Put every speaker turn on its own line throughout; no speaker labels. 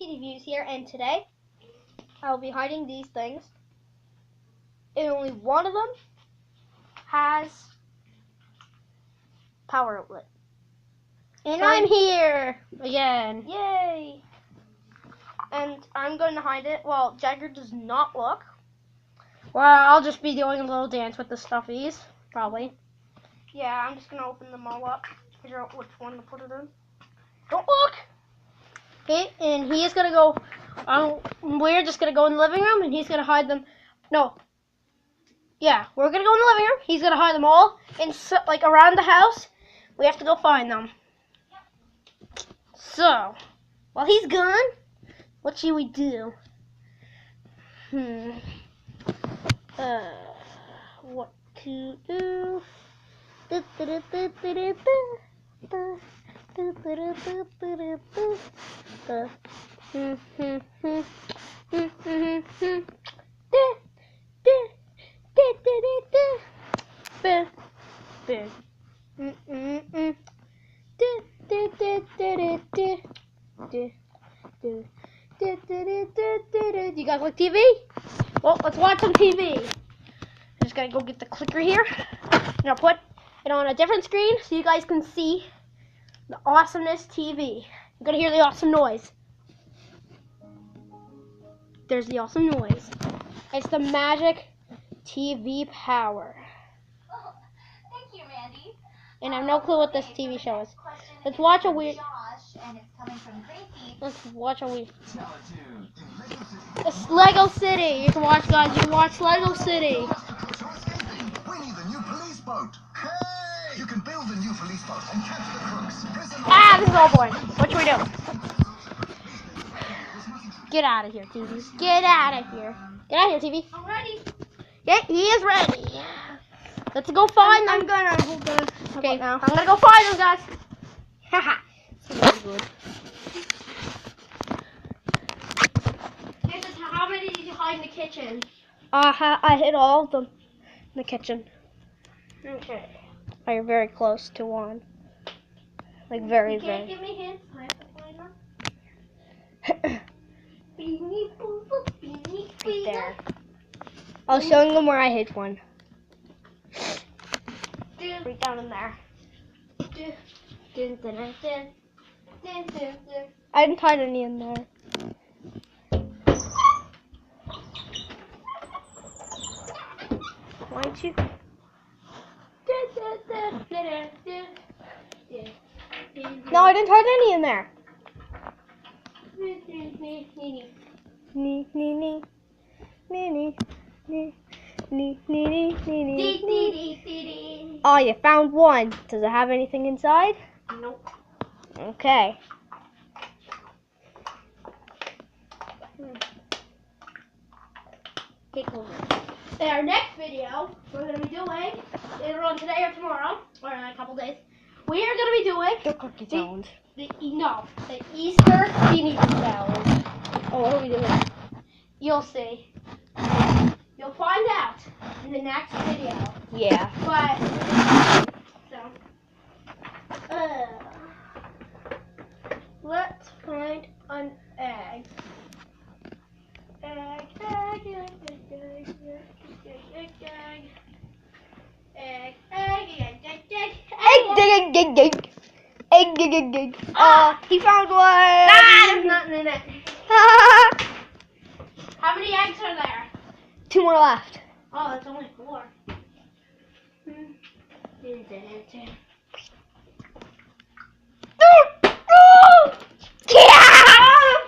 Views here, and today I'll be hiding these things, and only one of them has power outlet.
And
So
I'm here again.
Yay! And I'm going to hide it while Jagger does not look.
Well, I'll just be doing a little dance with the stuffies, probably.
Yeah, I'm just going to open them all up, figure out which one to put it in. Don't look!
Okay, and he is gonna go. We're just gonna go in the living room, and he's gonna hide them. No. Yeah, we're gonna go in the living room. He's gonna hide them all, and like around the house. We have to go find them. So, while he's gone, what should we do? What to do? Do you guys like TV? Well, let's watch some TV. I'm just gonna go get the clicker here. And I'll put it on a different screen so you guys can see the awesomeness TV. You're gonna hear the awesome noise. There's the awesome noise. It's the magic TV power.
Oh, thank you, Randy.
And I have no clue what this TV show is. Let's watch a weird.
Josh, and it's coming from Gracie.
Let's watch a weird. It's Lego City. You can watch, guys. You can watch Lego City.
We need a new police boat. Hey! You can build a new police boat and catch the crooks.
Ah, this is all boring. What should we do? Get out of here, TV. Get out of here. Get out of here, TV.
I'm ready.
Yeah, he is ready. Let's go find them.
I'm gonna hold the...
Okay,
now.
I'm gonna go find them, guys. Haha. Very good.
How many did you hide in the kitchen?
I hit all of them in the kitchen.
Okay.
Oh, you're very close to one. Like very,
You can't
very.
give me hints. I have to find them. Beanie boop, beanie
Right
beanie.
there. I was showing them where I hid one.
Right down in there. Dun, dun, dun, dun, dun, dun, dun.
I didn't hide any in there. Why'd you? No, I didn't hide any in there. Nee, nee, nee, nee, nee, nee, nee, nee, nee. Oh, you found one. Does it have anything inside?
Nope.
Okay.
Take over. In our next video, we're going to be doing, later on today or tomorrow, or in a couple days, we are going to be doing
The cookie challenge.
the Easter beanie challenge.
Oh, what are we doing?
You'll see. You'll find out in the next video.
Yeah.
But, let's find an egg. Egg, egg, egg, egg, egg, egg, egg, egg, egg, egg, egg, egg,
Egg, egg, egg, egg. Egg, egg, egg, egg. He found one.
Ah, not in it. How many eggs are there?
2 more left.
Oh, it's only 4. The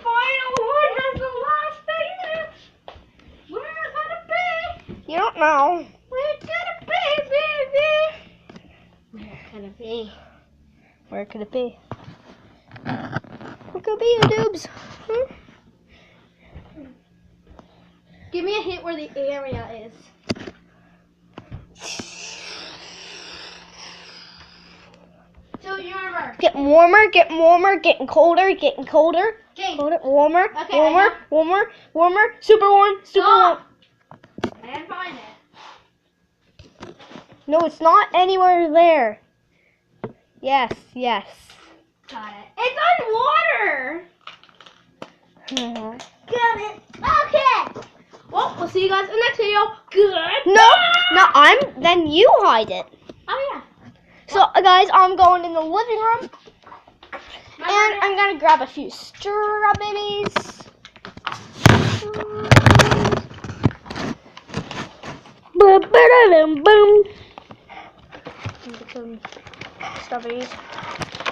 final one has the last thing. Where could it be?
You don't know.
Where could it be, baby?
Where could it be? Where could it be? What could it be, you doobs?
Give me a hint where the area is. So you remember.
Getting warmer, getting colder, getting colder.
Okay.
Colder, warmer,
Okay,
warmer,
I know.
warmer, warmer, super warm, super warm.
Stop. I didn't find it.
No, it's not anywhere there. Yes, yes.
Got it. It's on water. Got it. Okay. Well, we'll see you guys in the next video. Good.
No, then you hide it.
Oh, yeah.
So, guys, I'm going in the living room. And I'm going to grab a few strawberries. Boom. Get some strawberries.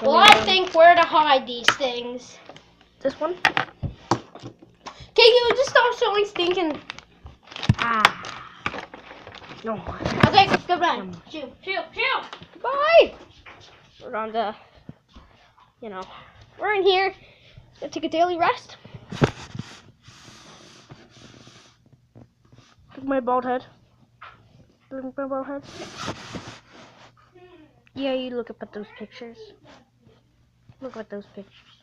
Well, I think where to hide these things.
This one?
Okay, you just stop showing stinking.
No.
Okay, goodbye. Shoo.
Bye. We're on the, we're in here. Gonna take a daily rest. Look at my bald head. Look at my bald head. Yeah, you look up at those pictures. Look at those pictures.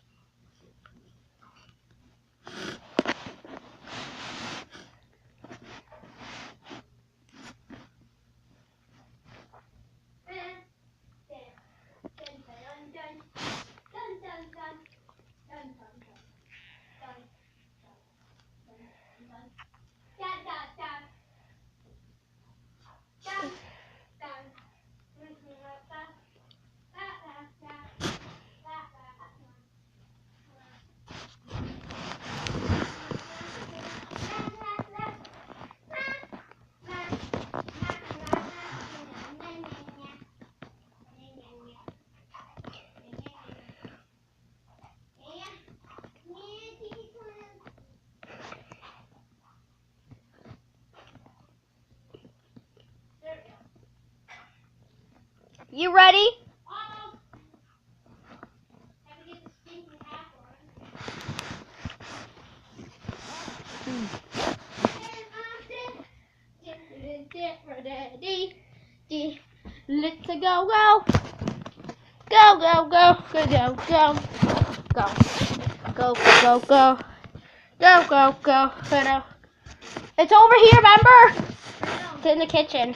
You ready?
Let's go. Go. It's over here, remember? It's in the kitchen.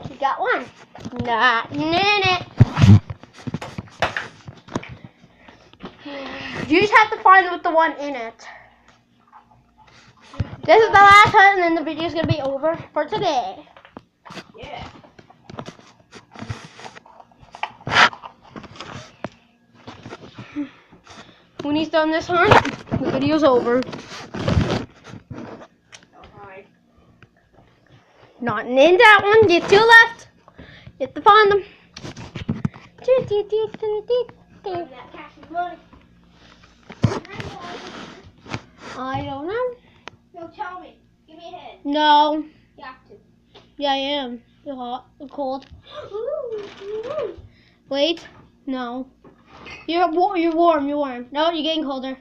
You got one. Not in it. You just have to find with the one in it. This is the last hunt, and then the video's gonna be over for today. Yeah. When he's done this hunt, the video's over. Not in that one. Get two left. You have to find them. I don't know.
No, tell me. Give me a hint.
No.
You have to.
Yeah, I am. You're hot. You're cold. Wait. No. You're warm. No, you're getting colder.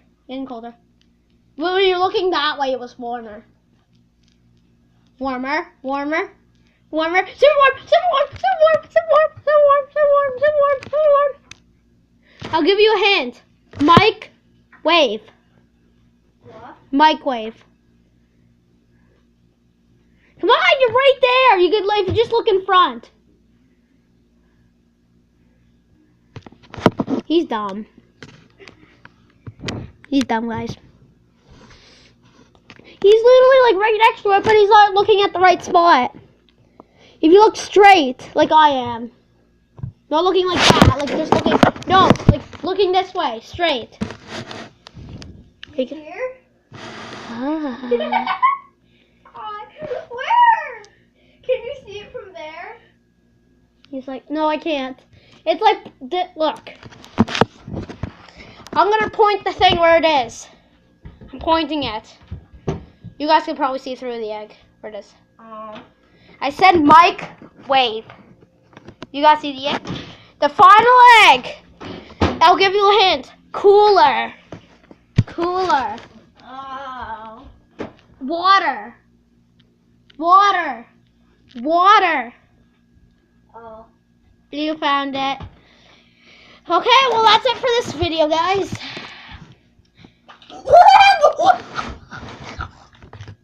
Well, when you're looking that way, it was warmer. Warmer. Super warm. I'll give you a hint. Microwave.
What?
Microwave. Come on, you're right there. You could, if you just look in front. He's dumb. He's dumb, guys. He's literally right next to it, but he's not looking at the right spot. If you look straight, like I am. Not looking like that, just looking, no, looking this way, straight.
Here?
Ah.
Where? Can you see it from there?
He's like, no, I can't. It's look. I'm going to point the thing where it is. I'm pointing it. You guys can probably see through the egg. Where it is. I said microwave. You guys see the egg? The final egg. I'll give you a hint. Cooler.
Oh.
Water.
Oh.
You found it. Okay, well that's it for this video, guys.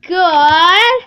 Good